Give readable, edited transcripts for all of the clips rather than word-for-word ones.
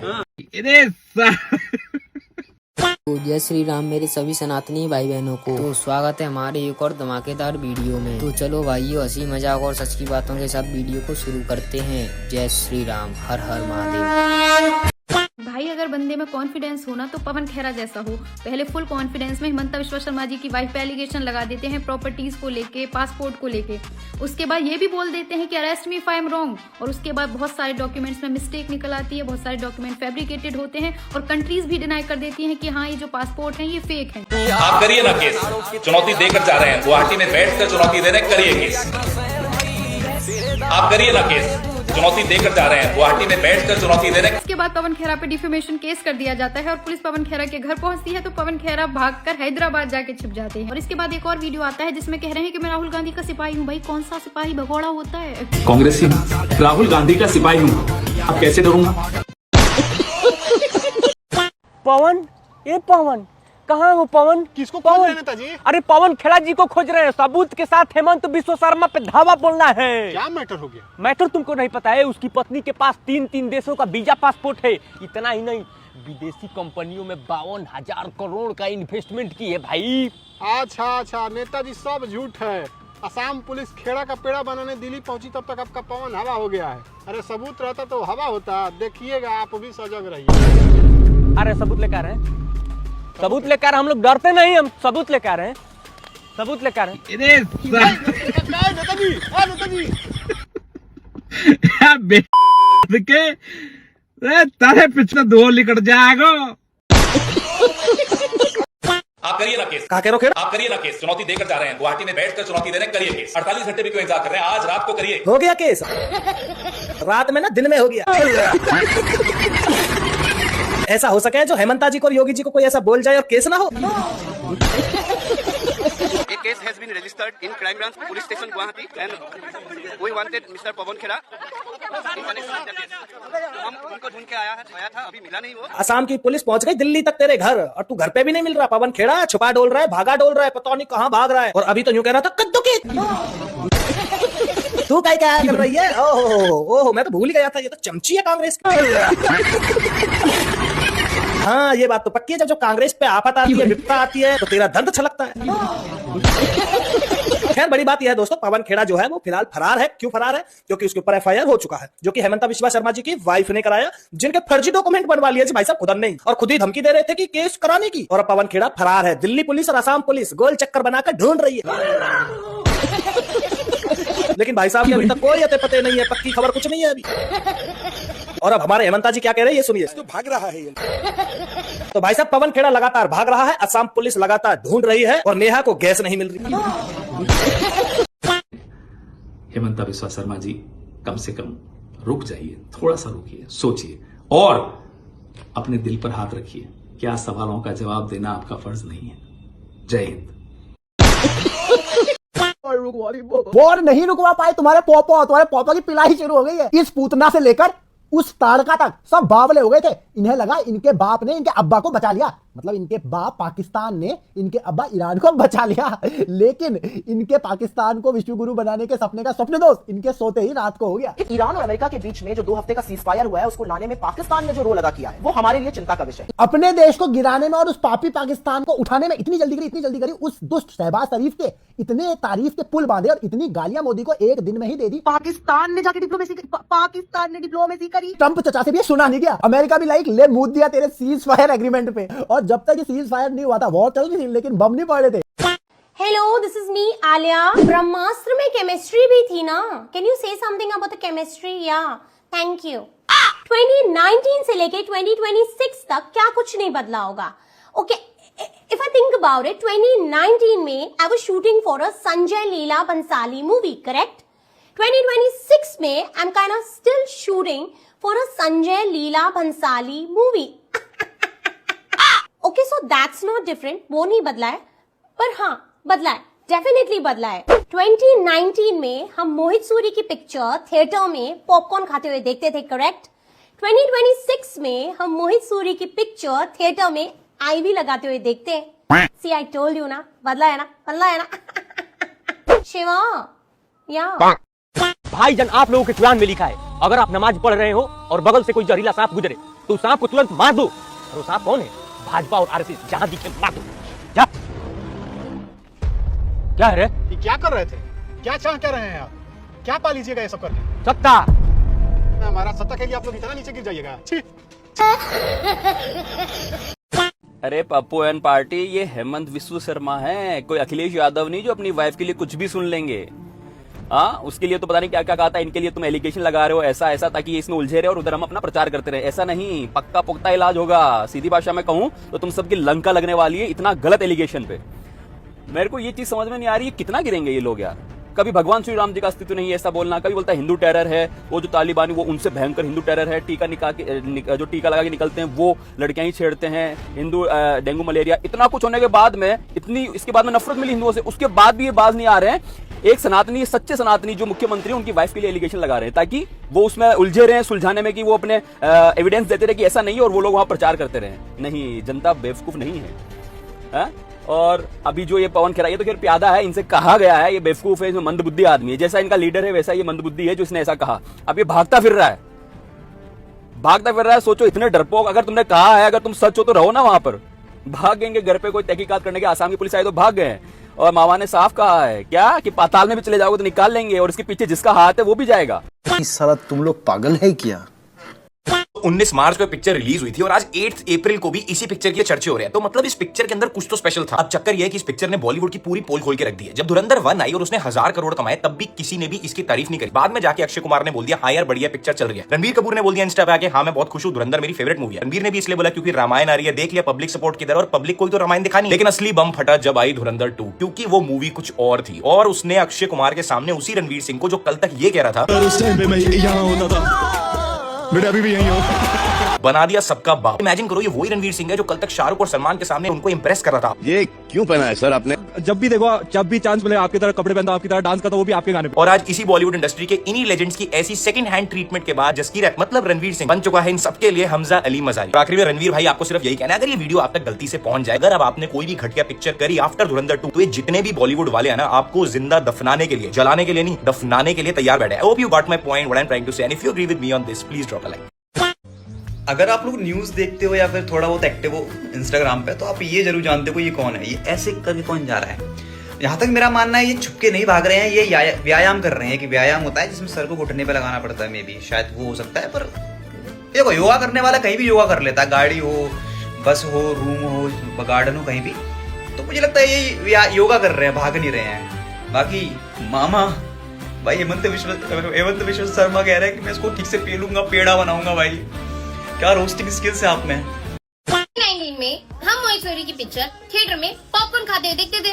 तो जय श्री राम मेरे सभी सनातनी भाई बहनों को। तो स्वागत है हमारे एक और धमाकेदार वीडियो में। तो चलो भाइयों, हंसी मजाक और सच की बातों के साथ वीडियो को शुरू करते हैं। जय श्री राम, हर हर महादेव। भाई अगर बंदे में कॉन्फिडेंस हो ना तो पवन खेरा जैसा हो। पहले फुल कॉन्फिडेंस में हिमंता विश्वा शर्मा जी की वाइफ पे एलिगेशन लगा देते हैं प्रॉपर्टीज को लेके, पासपोर्ट को लेके। उसके बाद ये भी बोल देते हैं कि arrest me if I am wrong, और उसके बाद बहुत सारे डॉक्यूमेंट्स में मिस्टेक निकल आती है, बहुत सारे डॉक्यूमेंट फैब्रिकेटेड होते हैं और कंट्रीज भी डिनाई कर देती हैं कि हाँ ये जो पासपोर्ट है ये फेक है। आप करिए ना केस, चुनौती देकर जा रहे हैं, गुवाहाटी में बैठकर चुनौती दे रहे हैं, करिए केस। आप करिए ना केस, चुनौती देकर जा रहे हैं, गुवाहाटी में बैठकर चुनौती दे रहे हैं। इसके बाद पवन खेरा पे डिफेमेशन केस कर दिया जाता है और पुलिस पवन खेरा के घर पहुंचती है तो पवन खेरा भागकर हैदराबाद जाके छिप जाते हैं। और इसके बाद एक और वीडियो आता है जिसमें कह रहे हैं कि मैं राहुल गांधी का सिपाही हूँ। भाई कौन सा सिपाही भगोड़ा होता है? कांग्रेसी राहुल गांधी का सिपाही हूँ, अब कैसे डरूंगा? पवन, ये पवन कहाँ हो पवन? किसको खोज रहे हैं नेताजी? अरे पवन खेड़ा जी को खोज रहे हैं। सबूत के साथ हेमंत विश्व शर्मा पे धावा बोलना है। क्या मैटर हो गया? मैटर तुमको नहीं पता है? उसकी पत्नी के पास तीन देशों का वीजा पासपोर्ट है। इतना ही नहीं, विदेशी कंपनियों में 52,000 करोड़ का इन्वेस्टमेंट की है भाई। अच्छा नेताजी, सब झूठ है। असम पुलिस खेड़ा का पेड़ा बनाने दिल्ली पहुंची तब तक आपका पवन हवा हो गया है। अरे सबूत रहता तो हवा होता। देखिएगा, आप भी सजग रहिए। अरे सबूत लेकर आए हैं, सबूत लेकर। हम लोग डरते नहीं, हम सबूत लेकर आए हैं, सबूत लेकर आए हैं। तारे पिछले दो लिकट जाएगा। आप करिए ना केस। कहा करो खेड़ा? आप करिए ना केस, चुनौती देकर जा रहे हैं, गुवाहाटी में बैठकर चुनौती दे रहे हैं, करिए केस। 48 घंटे भी क्यों इंतजार कर रहे हैं, आज रात को करिए। हो गया केस, रात में ना दिन में हो गया। ऐसा हो सके जो हेमंता जी को और योगी जी को कोई ऐसा बोल जाए और केस ना हो। A case has been registered in Crime Branch Police Station Guwahati and we wanted Mr. Pawan Khera in connection with the case. हम उनको ढूंढ के आया था, अभी मिला नहीं वो। असम की पुलिस पहुंच गई दिल्ली तक तेरे घर और तू घर पे भी नहीं मिल रहा। पवन खेड़ा छुपा डोल रहा है, भागा डोल रहा है, पता नहीं कहाँ भाग रहा है। और अभी तो यूं कह रहा था कद्दू की। तू क्या कर रही है? ओहो, मैं तो भूल गया था, ये तो चमची है कांग्रेस की। हाँ ये बात तो पक्की है, जब जो कांग्रेस पे आफत आती है, विपत्ता आती है तो तेरा दर्द छलकता है। खैर बड़ी बात यह है दोस्तों, पवन खेड़ा जो है वो फिलहाल फरार है। क्यों फरार है? क्योंकि उसके ऊपर एफआईआर हो चुका है, जो कि हेमंता विश्वा शर्मा जी की वाइफ ने कराया, जिनके फर्जी डॉक्यूमेंट बनवा लिए भाई साहब खुद नहीं, और खुद ही धमकी दे रहे थे कि केस कराने की। और पवन खेड़ा फरार है। दिल्ली पुलिस और असम पुलिस गोल चक्कर बनाकर ढूंढ रही है। लेकिन भाई साहब अभी तक कोई अते पते नहीं है, पक्की खबर कुछ नहीं है अभी। और अब हमारे हेमंता जी क्या कह रहे हैं ये सुनिए। तो भाग रहा है ये। तो भाई साहब पवन खेड़ा लगातार भाग रहा है, असम पुलिस लगातार ढूंढ रही है और नेहा को गैस नहीं मिल रही। हेमंता विश्वा शर्मा जी, कम से कम रुक जाइए, थोड़ा सा रुकिए, सोचिए और अपने दिल पर हाथ रखिए। क्या सवालों का जवाब देना आपका फर्ज नहीं है? जय हिंद। वोट नहीं रुकवा पाए तुम्हारे पोपो की पिलाई शुरू हो गई है। इस पूतना से लेकर उस ताड़का तक सब बावले हो गए थे। इन्हें लगा इनके बाप ने इनके अब्बा को बचा लिया, मतलब इनके बाप पाकिस्तान ने इनके अब्बा ईरान को बचा लिया। लेकिन इनके पाकिस्तान को विश्व गुरु बनाने के सपने का स्वप्न दोस्त इनके सोते ही रात को हो गया। ईरान और अमेरिका के बीच में जो 2 हफ्ते का सीजफायर हुआ है, उसको लाने में पाकिस्तान ने जो रोल अदा किया है वो हमारे लिए चिंता का विषय है। अपने देश को गिराने में और उस पापी पाकिस्तान को उठाने में इतनी जल्दी करी उस दुष्ट शहबाज शरीफ के इतने तारीफ के पुल बांधे और इतनी गालियां मोदी को एक दिन में ही दे दी। पाकिस्तान ने जाके डिप्लोमेसी करी। ट्रंप चचा से भी सुना नहीं गया। अमेरिका भी लाइक ले मुंह दिया तेरे सीज फायर एग्रीमेंट पे। और जब तक ये सीज फायर नहीं हुआ था, वॉर चल रही थी लेकिन बम नहीं पड़ रहे थे। Hello, this is me Alia. Brahmastra में केमिस्ट्री भी थी ना? Can you say something about the chemistry? या थैंक यू। 2019 से लेके 2026 तक क्या कुछ नहीं बदला होगा? Okay, if I think about it, 2019 में I was shooting for a Sanjay Leela Bhansali movie, correct? 2026 में I am kind of still shooting for a Sanjay Leela Bhansali movie. Okay, so that's not different. वो नहीं बदला है, पर हाँ बदला है, डेफिनेटली बदला है। 2019 में हम मोहित सूरी की पिक्चर थिएटर में पॉपकॉर्न खाते हुए देखते थे, करेक्ट? 2026 में हम मोहित सूरी की पिक्चर थिएटर में आईवी लगाते हुए देखते हैं। सी आई टोल्ड यू ना, बदला है ना। शिवा या भाईजान, आप लोगों के कुरान में लिखा है, अगर आप नमाज पढ़ रहे हो और बगल से कोई जहरीला सांप गुजरे तू सांप को तुरंत मार दो। और वो सांप कौन है? भाजपा और आरएसएस, जहां दिखे मार दो। जा। क्या है रे? ये क्या कर रहे थे? क्या चाह क्या रहे हैं आप? क्या पा लीजिएगा ये सब करके? सत्ता। हमारा सत्ता के लिए आप लोग इतना नीचे गिर जाइएगा? छी। अरे पप्पू एंड पार्टी, ये हेमंत विश्व शर्मा है, कोई अखिलेश यादव नहीं जो अपनी वाइफ के लिए कुछ भी सुन लेंगे। हाँ, उसके लिए तो पता नहीं क्या क्या कहा था, इनके लिए तुम एलिगेशन लगा रहे हो ऐसा ऐसा, ताकि इसमें उलझे रहे और उधर हम अपना प्रचार करते रहे। ऐसा नहीं, पक्का पुख्ता इलाज होगा। सीधी भाषा में कहूं तो तुम सबकी लंका लगने वाली है इतना गलत एलिगेशन पे। मेरे को ये चीज समझ में नहीं आ रही है, कितना गिरेंगे ये लोग यार। कभी भगवान श्री राम जी का अस्तित्व नहीं है ऐसा बोलना, कभी बोलता है हिंदू टेरर है, वो जो तालिबानी वो उनसे भयंकर हिंदू टेरर है, टीका जो टीका लगा के निकलते हैं वो लड़कियां ही छेड़ते हैं, हिंदू डेंगू मलेरिया, इतना कुछ होने के बाद में, इतनी इसके बाद में नफरत मिली हिंदुओं से, उसके बाद भी ये बाज नहीं आ रहे हैं। एक सनातनी, सच्चे सनातनी जो मुख्यमंत्री उनकी वाइफ के लिए एलिगेशन लगा रहे हैं ताकि वो उसमें उलझे रहे सुलझाने में, कि वो अपने एविडेंस देते रहे कि ऐसा नहीं है और वो लोग वहां प्रचार करते रहे। नहीं, जनता बेवकूफ नहीं है। और अभी जो ये पवन खेरा, ये तो खैर प्यादा है, इनसे कहा गया है ये बेवकूफ है, इसमें मंदबुद्धि आदमी है, जैसा इनका लीडर है वैसा ये मंदबुद्धि है जो इसने ऐसा कहा। अब ये भागता फिर रहा है। सोचो, इतने डरपोक, अगर तुमने कहा है, अगर तुम सच हो तो रहो ना वहां पर। भागेंगे घर पे कोई तहकीकात करने के, आसाम की पुलिस आई तो भाग गए। और मामा ने साफ कहा है क्या कि पाताल में भी चले जाओगे तो निकाल लेंगे, और इसके पीछे जिसका हाथ है वो भी जाएगा। साला तुम लोग पागल है क्या? 19 मार्च को पिक्चर रिलीज हुई थी और आज 8 अप्रैल को भी इसी पिक्चर के चर्चे हो रहे हैं। तो मतलब इस पिक्चर के अंदर कुछ तो स्पेशल था। अब चक्कर यह है कि इस पिक्चर ने बॉलीवुड की पूरी पोल खोल के रख दी है। जब धुरंधर 1 आई और उसने 1000 करोड़ कमाए, तब भी किसी ने भी इसकी तारीफ नहीं करी। बाद में जाके अक्षय कुमार ने बोल दिया हाँ यार बढ़िया पिक्चर चल रही है। रणबीर कपूर ने बोल दिया इंस्टा पे आके हाँ मैं बहुत खुश हूँ, धुरंधर मेरी फेवरेट मूवी है। रणबीर ने भी इसलिए बोला क्योंकि रामायण आ रही है, देख लिया पब्लिक सपोर्ट किधर, और पब्लिक कोई तो रामायण दिखा नहीं। लेकिन असली बम फटा जब आई धुरंधर 2, क्योंकि वो मूवी कुछ और थी और उसने अक्षय कुमार के सामने उसी रणवीर सिंह को, जो कल तक ये कह रहा था उस टाइम पे मैं यहाँ होता था, बेटा अभी भी यहीं हो, बना दिया सबका बाप। इमेजिन करो, ये वही रणवीर सिंह है जो कल तक शाहरुख और सलमान के सामने उनको इंप्रेस कर रहा था। ये क्यों पहना है सर आपने? जब भी देखो, जब भी चांस मिले आपकी तरह कपड़े पहनता, आपकी तरह डांस करता, वो भी आपके गाने पे। और आज इसी बॉलीवुड इंडस्ट्री के इन्हीं लेजेंड्स की ऐसी सेकंड हैंड ट्रीटमेंट के बाद जसकीर मतलब रणवीर सिंह बन चुका है इन सबके लिए हमजा अली मजारी। आखिर में रणवीर भाई आपको सिर्फ यही कहना है, अगर ये वीडियो आप तक गलती से पहुंच जाए, अगर अब आपने कोई भी घटिया पिक्चर करी आफ्टर धुरंधर 2, तो ये जितने भी बॉलीवुड वाले हैं ना, आपको जिंदा दफनाने के लिए, जलाने के लिए नहीं, दफनाने के लिए तैयार बैठे हैं। I hope you got my point, what I am trying to say, and if you agree with me on this please drop a like. अगर आप लोग न्यूज़ देखते हो या फिर थोड़ा बहुत एक्टिव हो इंस्टाग्राम पे, तो आप ये जरूर जानते हो ये कौन है, ये ऐसे करके कौन जा रहा है। जहां तक मेरा मानना है ये छुपके नहीं भाग रहे हैं, ये व्यायाम कर रहे हैं। कि व्यायाम होता है जिसमें सर को घुटने पे लगाना पड़ता है, मे बी शायद वो हो सकता है। पर देखो, योगा करने वाला कहीं भी योगा कर लेता है, गाड़ी हो, बस हो, रूम हो, गार्डन हो, कहीं भी। तो मुझे लगता है ये योगा कर रहे हैं, भाग नहीं रहे हैं। बाकी मामा भाई हेमंत विश्व शर्मा कह रहे हैं कि मैं इसको ठीक से पेलूंगा, पेड़ा बनाऊंगा। भाई क्या रोस्टिंग स्किल्स है आप में। 2019 में हम मोइसोरी की पिक्चर थिएटर में पॉपकॉर्न खाते हुए देखते थे।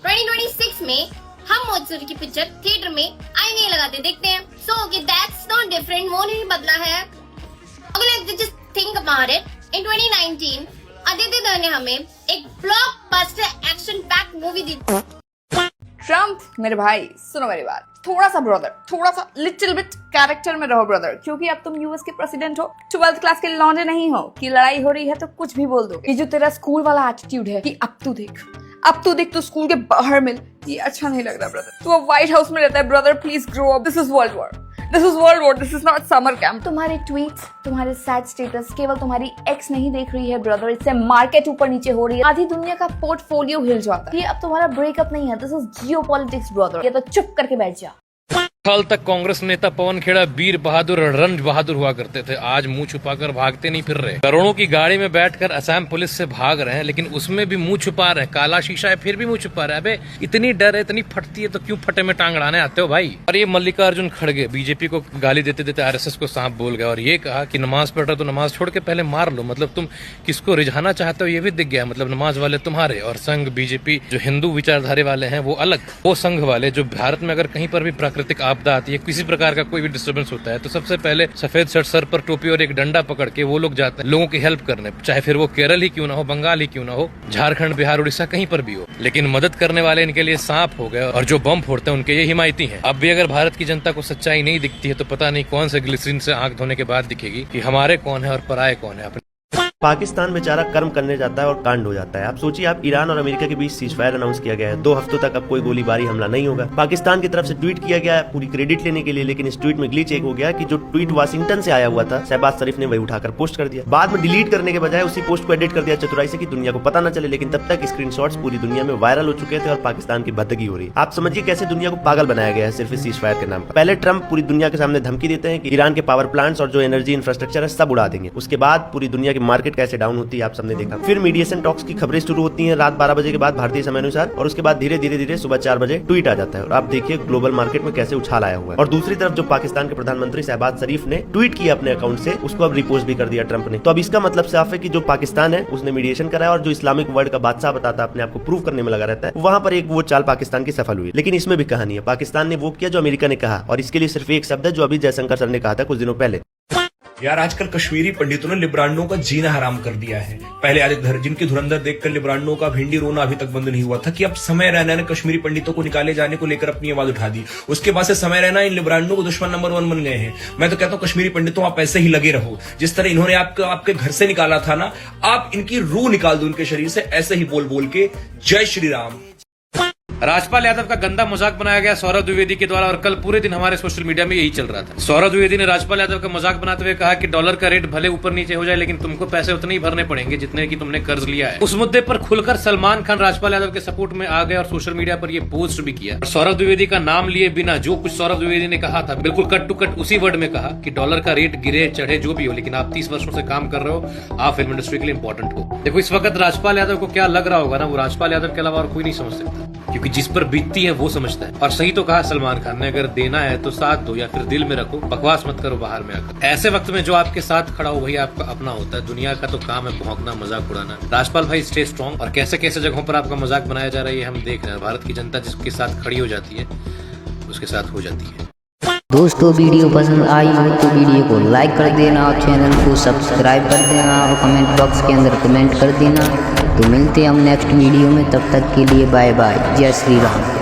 2026 में हम मोइसोरी की पिक्चर थिएटर में आईने लगाते देखते हैं। So okay, that's not different, वो नहीं बदला है। अगले जस्ट थिंक अबाउट इट, इन 2019 आदित्य दत्त ने हमें एक ब्लॉकबस्टर एक्शन पैक्ड मूवी दी। ट्रम्प मेरे भाई सुनो मेरी बात, थोड़ा सा ब्रदर, थोड़ा सा लिटिल बिट कैरेक्टर में रहो ब्रदर, क्योंकि अब तुम यूएस के प्रेसिडेंट हो, 12th क्लास के लौंडे नहीं हो कि लड़ाई हो रही है तो कुछ भी बोल दो। ये जो तेरा स्कूल वाला एटीट्यूड है कि अब तू देख तो स्कूल के बाहर मिल, ये अच्छा नहीं लग रहा ब्रदर। तू अब व्हाइट हाउस में रहता है brother, please grow up. This is world war, this is not summer camp. तुम्हारे ट्वीट्स, तुम्हारे सैड स्टेटस केवल तुम्हारी एक्स नहीं देख रही है ब्रदर, इससे मार्केट ऊपर नीचे हो रही है, आधी दुनिया का पोर्टफोलियो हिल जाता है। ये अब तुम्हारा ब्रेकअप नहीं है, दिस इज जियोपॉलिटिक्स ब्रदर। ये तो चुप करके बैठ जा। साल तक कांग्रेस नेता पवन खेड़ा वीर बहादुर रण बहादुर हुआ करते थे, आज मुंह छुपाकर भागते नहीं फिर रहे। करोड़ों की गाड़ी में बैठकर असम पुलिस से भाग रहे हैं, लेकिन उसमें भी मुंह छुपा रहे हैं। काला शीशा है फिर भी मुंह छुपा रहे हैं। अबे इतनी डर है, इतनी फटती है तो क्यों फटे में टांग अड़ाने आते हो भाई। और ये मल्लिकार्जुन खड़गे बीजेपी को गाली देते देते आरएसएस को सांप बोल गया और ये कहा कि नमाज पढ़ रहे तो नमाज छोड़ के पहले मार लो। मतलब तुम किसको रिझाना चाहते हो ये भी दिख गया। मतलब नमाज वाले तुम्हारे और संघ बीजेपी जो हिंदू विचारधारे वाले हैं वो अलग। वो संघ वाले जो भारत में अगर कहीं पर भी प्राकृतिक आपदा आती है, किसी प्रकार का कोई भी डिस्टर्बेंस होता है, तो सबसे पहले सफेद शर्ट, सर पर टोपी और एक डंडा पकड़ के वो लोग जाते हैं लोगों की हेल्प करने, चाहे फिर वो केरल ही क्यों ना हो, बंगाल ही क्यों ना हो, झारखंड, बिहार, उड़ीसा कहीं पर भी हो। लेकिन मदद करने वाले इनके लिए सांप हो गए और जो बम फोड़ते हैं उनके ये हिमायती हैं। अब भी अगर भारत की जनता को सच्चाई नहीं दिखती है तो पता नहीं कौन से ग्लिसरीन से आंख धोने के बाद दिखेगी कि हमारे कौन है और पराये कौन है। पाकिस्तान बेचारा कर्म करने जाता है और कांड हो जाता है। आप सोचिए, आप ईरान और अमेरिका के बीच सीजफायर अनाउंस किया गया है, 2 हफ्तों तक अब कोई गोलीबारी हमला नहीं होगा। पाकिस्तान की तरफ से ट्वीट किया गया है पूरी क्रेडिट लेने के लिए, लेकिन इस ट्वीट में ग्लिच एक हो गया कि जो ट्वीट वाशिंगटन से आया हुआ था, शहबाज शरीफ ने वही उठाकर पोस्ट कर दिया। बाद में डिलीट करने के बजाय उसी पोस्ट को एडिट कर दिया चतुराई से कि दुनिया को पता न चले, लेकिन तब तक स्क्रीनशॉट्स पूरी दुनिया में वायरल हो चुके थे और पाकिस्तान की बदगी हो रही। आप समझिए कैसे दुनिया को पागल बनाया गया है सिर्फ इस सीजफायर के नाम पर। पहले ट्रंप पूरी दुनिया के सामने धमकी देते हैं कि ईरान के पावर प्लांट्स और जो एनर्जी इंफ्रास्ट्रक्चर है सब उड़ा देंगे। उसके बाद पूरी दुनिया की मार्केट कैसे डाउन होती है आप सबने देखा। फिर मीडिएशन टॉक्स की खबरें शुरू होती हैं रात 12 बजे के बाद भारतीय समय अनुसार, और उसके बाद धीरे धीरे सुबह 4 बजे ट्वीट आ जाता है और आप देखिए ग्लोबल मार्केट में कैसे उछाल आया हुआ है। और दूसरी तरफ जो पाकिस्तान के प्रधानमंत्री शहबाज शरीफ ने ट्वीट किया अपने अकाउंट से, उसको अब रिपोस्ट भी कर दिया ट्रंप ने। तो अब इसका मतलब साफ है कि जो पाकिस्तान है उसने मीडिएशन कराया और जो इस्लामिक वर्ल्ड का बादशाह बताता अपने आप को प्रूव करने में लगा रहता है, वहां पर एक वो चाल पाकिस्तान की सफल हुई। लेकिन इसमें भी कहानी है, पाकिस्तान ने वो किया जो अमेरिका ने कहा, और इसके लिए सिर्फ एक शब्द है जो अभी जयशंकर सर ने कहा था कुछ दिनों पहले। यार आजकल कश्मीरी पंडितों ने लिब्रांडों का जीना हराम कर दिया है। पहले आज जिनकी धुरंधर देखकर लिब्रांडों का भिंडी रोना अभी तक बंद नहीं हुआ था कि अब समय रैना ने कश्मीरी पंडितों को निकाले जाने को लेकर अपनी आवाज उठा दी। उसके बाद से समय रैना इन लिब्रांडों को दुश्मन नंबर 1 बन गए हैं। मैं तो कहता हूं कश्मीरी पंडितों आप ऐसे ही लगे रहो, जिस तरह इन्होंने आपके घर से निकाला था ना, आप इनकी रूह निकाल दो उनके शरीर से, ऐसे ही बोल बोल के। जय श्री राम। राजपाल यादव का गंदा मजाक बनाया गया सौरभ द्विवेदी के द्वारा, और कल पूरे दिन हमारे सोशल मीडिया में यही चल रहा था। सौरभ द्विवेदी ने राजपाल यादव का मजाक बनाते हुए कहा कि डॉलर का रेट भले ऊपर नीचे हो जाए, लेकिन तुमको पैसे उतने ही भरने पड़ेंगे जितने की तुमने कर्ज लिया है। उस मुद्दे पर खुलकर सलमान खान राजपाल यादव के सपोर्ट में आ गए और सोशल मीडिया पर यह पोस्ट भी किया। सौरभ द्विवेदी का नाम लिए बिना जो कुछ सौरभ द्विवेदी ने कहा था, बिल्कुल कट टू कट उसी वर्ड में कहा कि डॉलर का रेट गिरे चढ़े जो भी हो, लेकिन आप 30 वर्षों से काम कर रहे हो, आप फिल्म इंडस्ट्री के लिए इंपॉर्टेंट हो। देखो इस वक्त राजपाल यादव को क्या लग रहा होगा ना, वो राजपाल यादव के अलावा और कोई नहीं समझ सकता, क्योंकि जिस पर बीतती है वो समझता है। और सही तो कहा सलमान खान ने, अगर देना है तो साथ दो या फिर दिल में रखो, बकवास मत करो बाहर में आकर। ऐसे वक्त में जो आपके साथ खड़ा हो वही आपका अपना होता है। दुनिया का तो काम है भौंकना, मजाक उड़ाना। राजपाल भाई स्टे स्ट्रॉन्ग, और कैसे कैसे जगहों पर आपका मजाक बनाया जा रहा है हम देख रहे हैं। भारत की जनता जिसके साथ खड़ी हो जाती है उसके साथ हो जाती है। दोस्तों वीडियो पसंद आई हो तो वीडियो को लाइक कर देना और चैनल को सब्सक्राइब कर देना और कमेंट बॉक्स के अंदर कमेंट कर देना। तो मिलते हैं हम नेक्स्ट वीडियो में, तब तक के लिए बाय बाय। जय श्री राम।